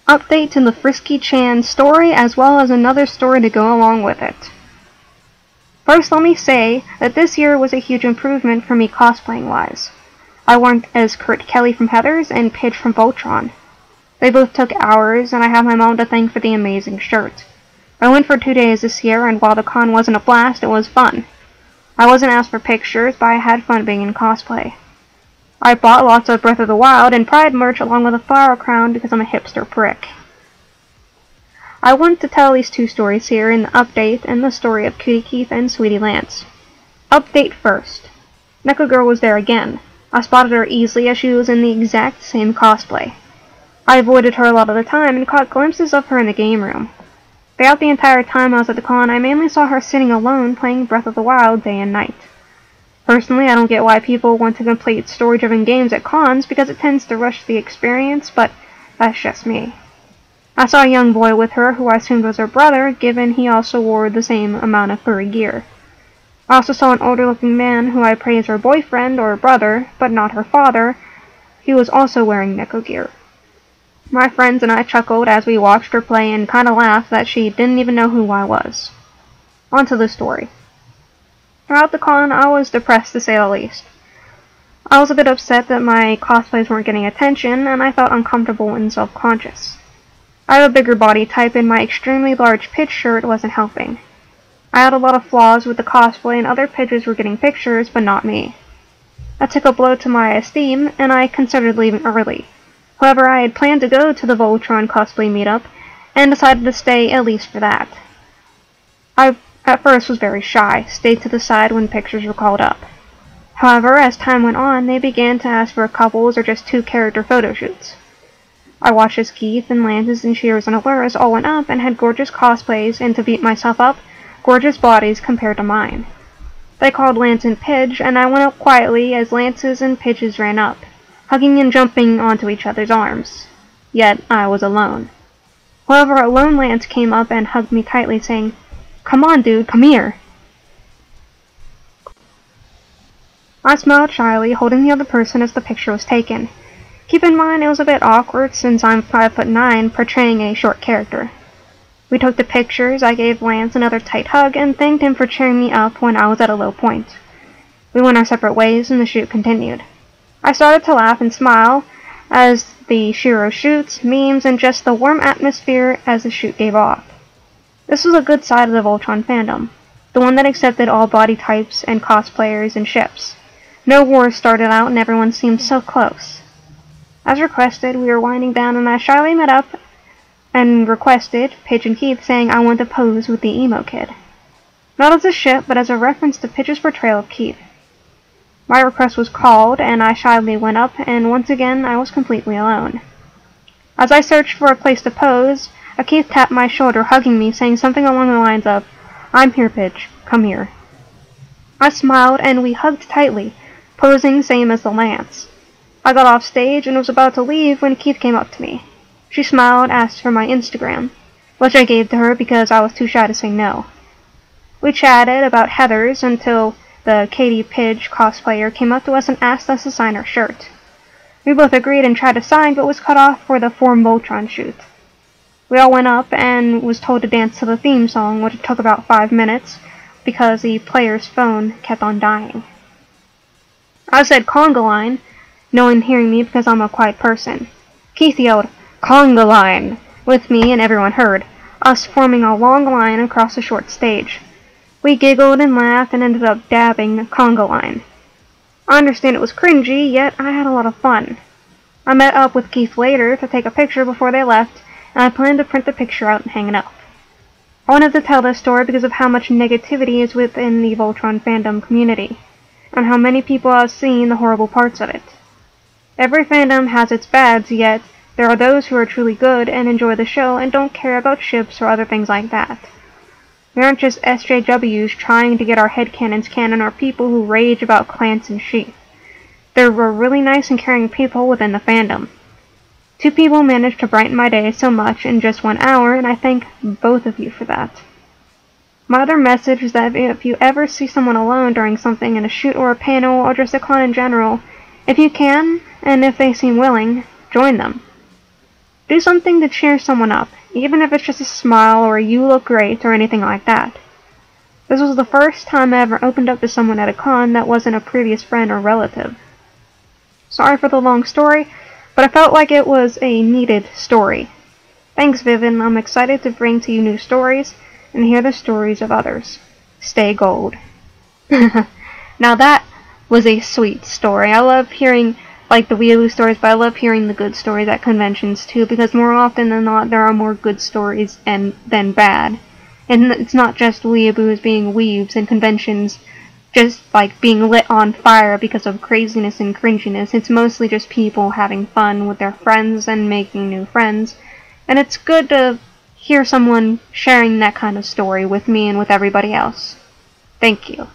update to the Frisky-chan story as well as another story to go along with it. First, let me say that this year was a huge improvement for me cosplaying-wise. I went as Kurt Kelly from Heathers and Pidge from Voltron. They both took hours, and I have my mom to thank for the amazing shirt. I went for 2 days this year, and while the con wasn't a blast, it was fun. I wasn't asked for pictures, but I had fun being in cosplay. I bought lots of Breath of the Wild and Pride merch along with a flower crown because I'm a hipster prick. I want to tell these two stories here in the update and the story of Cutie Keith and Sweetie Lance. Update first. Neko Girl was there again. I spotted her easily as she was in the exact same cosplay. I avoided her a lot of the time and caught glimpses of her in the game room. Throughout the entire time I was at the con, I mainly saw her sitting alone playing Breath of the Wild day and night. Personally, I don't get why people want to complete story-driven games at cons because it tends to rush the experience, but that's just me. I saw a young boy with her who I assumed was her brother, given he also wore the same amount of furry gear. I also saw an older-looking man who I praised her boyfriend or brother, but not her father. He was also wearing Neko gear. My friends and I chuckled as we watched her play and kinda laughed that she didn't even know who I was. On to the story. Throughout the con, I was depressed to say the least. I was a bit upset that my cosplays weren't getting attention, and I felt uncomfortable and self-conscious. I have a bigger body type, and my extremely large Pidge shirt wasn't helping. I had a lot of flaws with the cosplay, and other Pidges were getting pictures, but not me. That took a blow to my esteem, and I considered leaving early. However, I had planned to go to the Voltron cosplay meetup, and decided to stay at least for that. I at first was very shy, stayed to the side when pictures were called up. However, as time went on, they began to ask for couples or just 2-character photo shoots. I watched as Keith and Lance's and Shear's and Allura's all went up and had gorgeous cosplays, and to beat myself up, gorgeous bodies compared to mine. They called Lance and Pidge, and I went up quietly as Lance's and Pidge's ran up, hugging and jumping onto each other's arms. Yet, I was alone. However, a lone Lance came up and hugged me tightly, saying, "Come on, dude, come here." I smiled shyly, holding the other person as the picture was taken. Keep in mind, it was a bit awkward since I'm 5'9", portraying a short character. We took the pictures, I gave Lance another tight hug, and thanked him for cheering me up when I was at a low point. We went our separate ways, and the shoot continued. I started to laugh and smile as the Shiro shoots, memes, and just the warm atmosphere as the shoot gave off. This was a good side of the Voltron fandom, the one that accepted all body types and cosplayers and ships. No wars started out and everyone seemed so close. As requested, we were winding down and I shyly met up and requested Pidge and Keith, saying I want to pose with the emo kid. Not as a ship, but as a reference to Pidge's portrayal of Keith. My request was called, and I shyly went up, and once again I was completely alone. As I searched for a place to pose, a Keith tapped my shoulder, hugging me, saying something along the lines of, "I'm here, Pidge. Come here." I smiled, and we hugged tightly, posing same as the Lance. I got off stage and was about to leave when Keith came up to me. She smiled, asked for my Instagram, which I gave to her because I was too shy to say no. We chatted about Heathers until the Katie Pidge cosplayer came up to us and asked us to sign her shirt. We both agreed and tried to sign, but was cut off for the Form Voltron shoot. We all went up and was told to dance to the theme song, which took about 5 minutes because the player's phone kept on dying. I said conga line, no one hearing me because I'm a quiet person. Keith yelled, "Conga line!" with me, and everyone heard, us forming a long line across a short stage. We giggled and laughed and ended up dabbing conga line. I understand it was cringy, yet I had a lot of fun. I met up with Keith later to take a picture before they left, and I plan to print the picture out and hang it up. I wanted to tell this story because of how much negativity is within the Voltron fandom community, and how many people have seen the horrible parts of it. Every fandom has its bads, yet there are those who are truly good and enjoy the show and don't care about ships or other things like that. We aren't just SJWs trying to get our headcanons canon or people who rage about Clance and Sheath. There were really nice and caring people within the fandom. 2 people managed to brighten my day so much in just 1 hour, and I thank both of you for that. My other message is that if you ever see someone alone during something in a shoot or a panel or just a con in general, if you can, and if they seem willing, join them. Do something to cheer someone up, even if it's just a smile or a "you look great" or anything like that. This was the first time I ever opened up to someone at a con that wasn't a previous friend or relative. Sorry for the long story, but I felt like it was a needed story. Thanks, Vivian. I'm excited to bring to you new stories and hear the stories of others. Stay gold. Now that was a sweet story. I love hearing like the weeaboo stories, but I love hearing the good stories at conventions too, because more often than not there are more good stories than bad. And it's not just weeaboos being weebs and conventions just like being lit on fire because of craziness and cringiness. It's mostly just people having fun with their friends and making new friends. And it's good to hear someone sharing that kind of story with me and with everybody else. Thank you.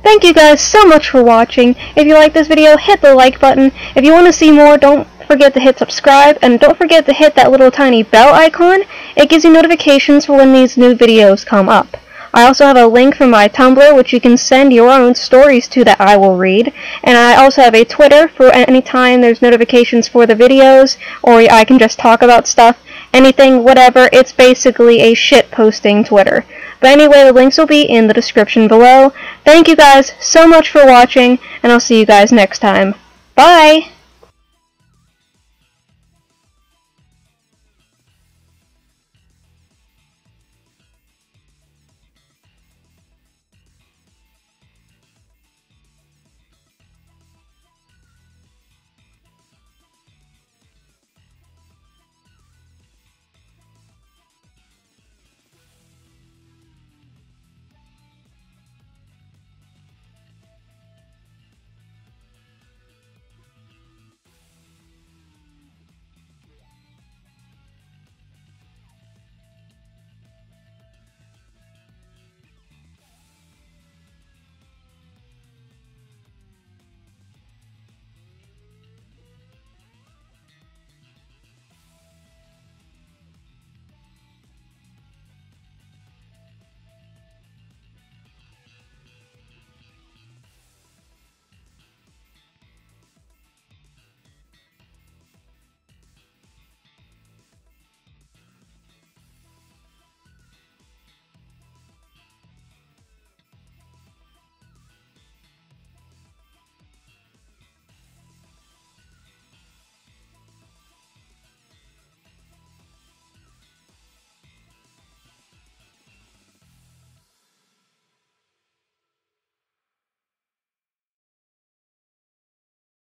Thank you guys so much for watching. If you like this video, hit the like button. If you want to see more, don't forget to hit subscribe, and don't forget to hit that little tiny bell icon. It gives you notifications for when these new videos come up. I also have a link for my Tumblr, which you can send your own stories to that I will read. And I also have a Twitter for any time there's notifications for the videos, or I can just talk about stuff, anything, whatever. It's basically a shit posting Twitter. But anyway, the links will be in the description below. Thank you guys so much for watching, and I'll see you guys next time. Bye!